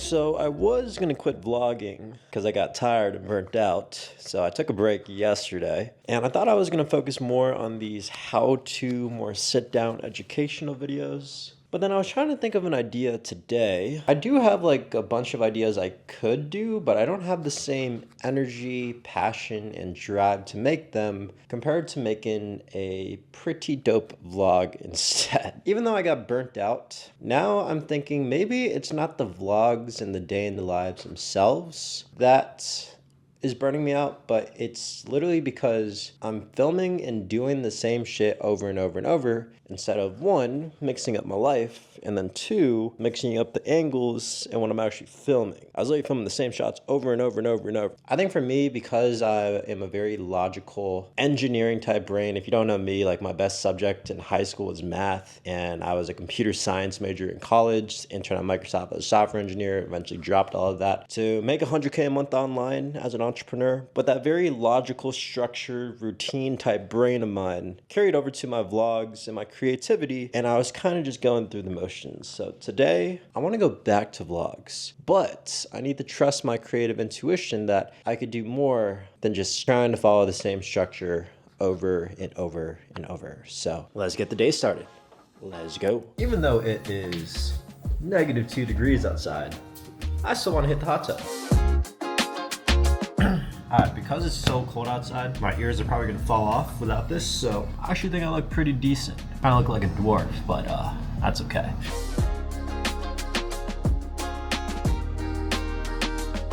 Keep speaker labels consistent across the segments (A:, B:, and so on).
A: So I was going to quit vlogging because I got tired and burnt out. So I took a break yesterday and I thought I was going to focus more on these how-to, more sit-down educational videos. But then I was trying to think of an idea today. I do have like a bunch of ideas I could do, but I don't have the same energy, passion, and drive to make them compared to making a pretty dope vlog instead. Even though I got burnt out, now I'm thinking maybe it's not the vlogs and the day in the lives themselves that is burning me out, but it's literally because I'm filming and doing the same shit over and over and over instead of one, mixing up my life, and then two, mixing up the angles and when I'm actually filming. I was literally filming the same shots over and over and over and over. I think for me, because I am a very logical engineering type brain, if you don't know me, like my best subject in high school was math, and I was a computer science major in college, intern at Microsoft as a software engineer, eventually dropped all of that to make $100K a month online as an entrepreneur. But that very logical, structured, routine type brain of mine carried over to my vlogs and my creativity, and I was kind of just going through the motions. So today, I want to go back to vlogs, but I need to trust my creative intuition that I could do more than just trying to follow the same structure over and over and over. So let's get the day started. Let's go. Even though it is -2 degrees outside, I still want to hit the hot tub. Alright, because it's so cold outside, my ears are probably gonna fall off without this, so I actually think I look pretty decent. I kinda look like a dwarf, but that's okay.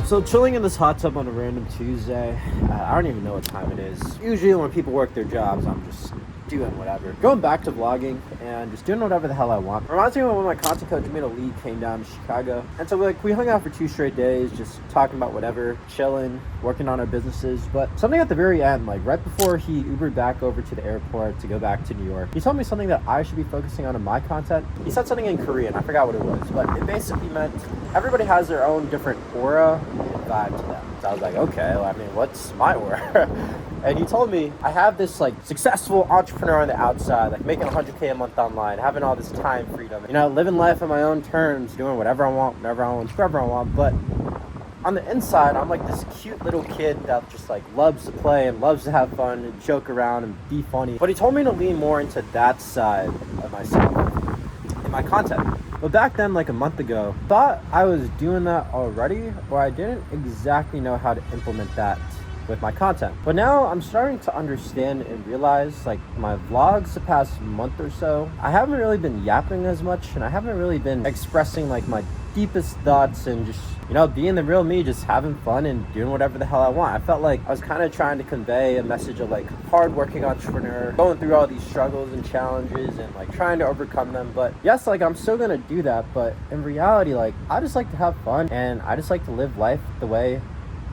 A: So chilling in this hot tub on a random Tuesday, I don't even know what time it is. Usually when people work their jobs, I'm just doing whatever. Going back to vlogging and just doing whatever the hell I want. Reminds me of when my content coach, Mina Lee, came down to Chicago. And so we hung out for 2 straight days, just talking about whatever, chilling, working on our businesses. But something at the very end, like right before he Ubered back over to the airport to go back to New York, he told me something that I should be focusing on in my content. He said something in Korean, I forgot what it was, but it basically meant everybody has their own different aura and vibe to them. So I was like, okay, well, I mean, what's my aura? And he told me I have this like successful entrepreneur on the outside, like making $100K a month online, having all this time freedom, you know, living life on my own terms, doing whatever I want, whenever I want, wherever I want. But on the inside, I'm like this cute little kid that just like loves to play and loves to have fun and joke around and be funny. But he told me to lean more into that side of myself in my content. But back then, like a month ago, thought I was doing that already, or I didn't exactly know how to implement that with my content. But now I'm starting to understand and realize, like my vlogs the past month or so, I haven't really been yapping as much, and I haven't really been expressing like my deepest thoughts and just, you know, being the real me, just having fun and doing whatever the hell I want. I felt like I was kind of trying to convey a message of like hardworking entrepreneur, going through all these struggles and challenges and like trying to overcome them. But yes, like I'm still gonna do that, but in reality, like I just like to have fun and I just like to live life the way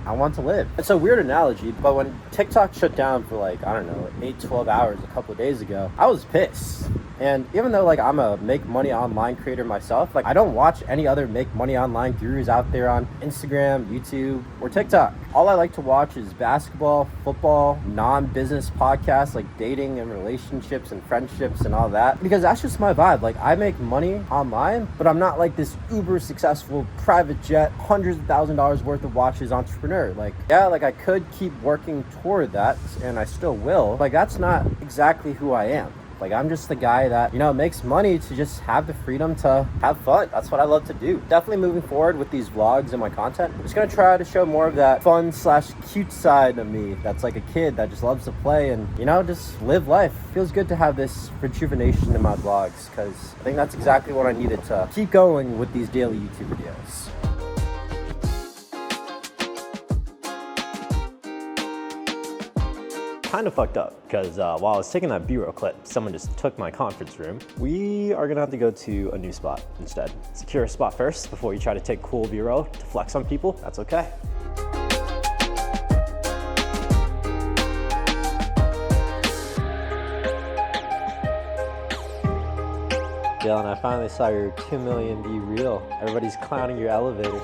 A: I want to live. It's a weird analogy, but when TikTok shut down for like, I don't know, 8-12 hours a couple of days ago, I was pissed. And even though like I'm a make money online creator myself, like I don't watch any other make money online gurus out there on Instagram, YouTube, or TikTok. All I like to watch is basketball, football, non-business podcasts like dating and relationships and friendships and all that, because that's just my vibe. Like I make money online, but I'm not like this uber successful private jet, hundreds of $1,000s worth of watches entrepreneur. Like, yeah, like I could keep working toward that and I still will. Like that's not exactly who I am. Like I'm just the guy that, you know, makes money to just have the freedom to have fun. That's what I love to do. Definitely moving forward with these vlogs and my content, I'm just gonna try to show more of that fun/cute side of me that's like a kid that just loves to play and, you know, just live life. Feels good to have this rejuvenation in my vlogs, because I think that's exactly what I needed to keep going with these daily YouTube videos. Kind of fucked up because while I was taking that B-roll clip, someone just took my conference room. We are gonna have to go to a new spot instead. Secure a spot first before you try to take cool B-roll to flex on people. That's okay. Dylan, I finally saw your 2 million be real. Everybody's clowning your elevator.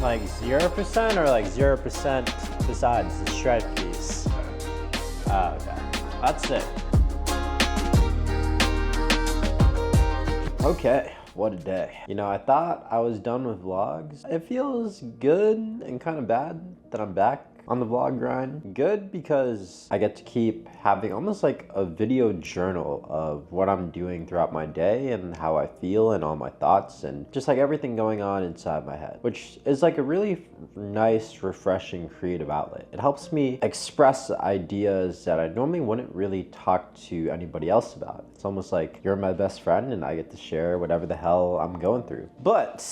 A: Like, 0% or like 0% besides the stripe piece? Okay. That's it. Okay, what a day. You know, I thought I was done with vlogs. It feels good and kind of bad that I'm back on the vlog grind. Good because I get to keep having almost like a video journal of what I'm doing throughout my day and how I feel and all my thoughts and just like everything going on inside my head, which is like a really nice, refreshing, creative outlet. It helps me express ideas that I normally wouldn't really talk to anybody else about. It's almost like you're my best friend and I get to share whatever the hell I'm going through. But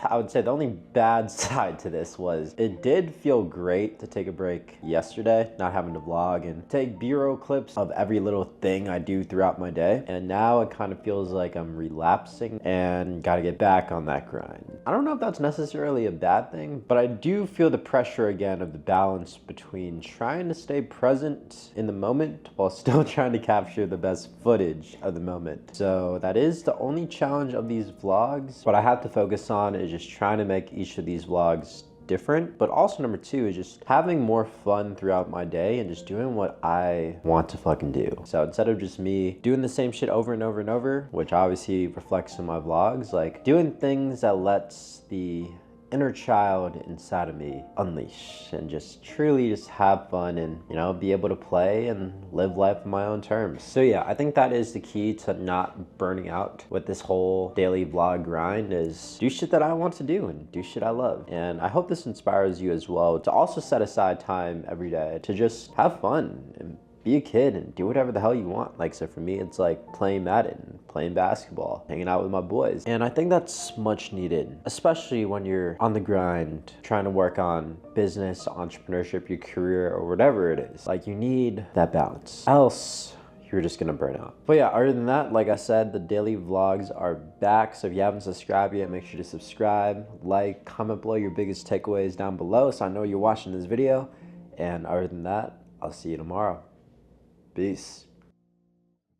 A: I would say the only bad side to this was it did feel great to take a break yesterday, not having to vlog and take B-roll clips of every little thing I do throughout my day. And now it kind of feels like I'm relapsing and gotta get back on that grind. I don't know if that's necessarily a bad thing, but I do feel the pressure again of the balance between trying to stay present in the moment while still trying to capture the best footage of the moment. So that is the only challenge of these vlogs. What I have to focus on is just trying to make each of these vlogs different, but also number two is just having more fun throughout my day and just doing what I want to fucking do. So instead of just me doing the same shit over and over and over, which obviously reflects in my vlogs, like doing things that lets the inner child inside of me unleash and just truly just have fun and, you know, be able to play and live life on my own terms. So yeah, I think that is the key to not burning out with this whole daily vlog grind is do shit that I want to do and do shit I love. And I hope this inspires you as well to also set aside time every day to just have fun and be a kid and do whatever the hell you want. Like, so for me, it's like playing Madden, playing basketball, hanging out with my boys. And I think that's much needed, especially when you're on the grind, trying to work on business, entrepreneurship, your career, or whatever it is. Like, you need that balance. Else, you're just gonna burn out. But yeah, other than that, like I said, the daily vlogs are back. So if you haven't subscribed yet, make sure to subscribe, like, comment below your biggest takeaways down below so I know you're watching this video. And other than that, I'll see you tomorrow. Peace.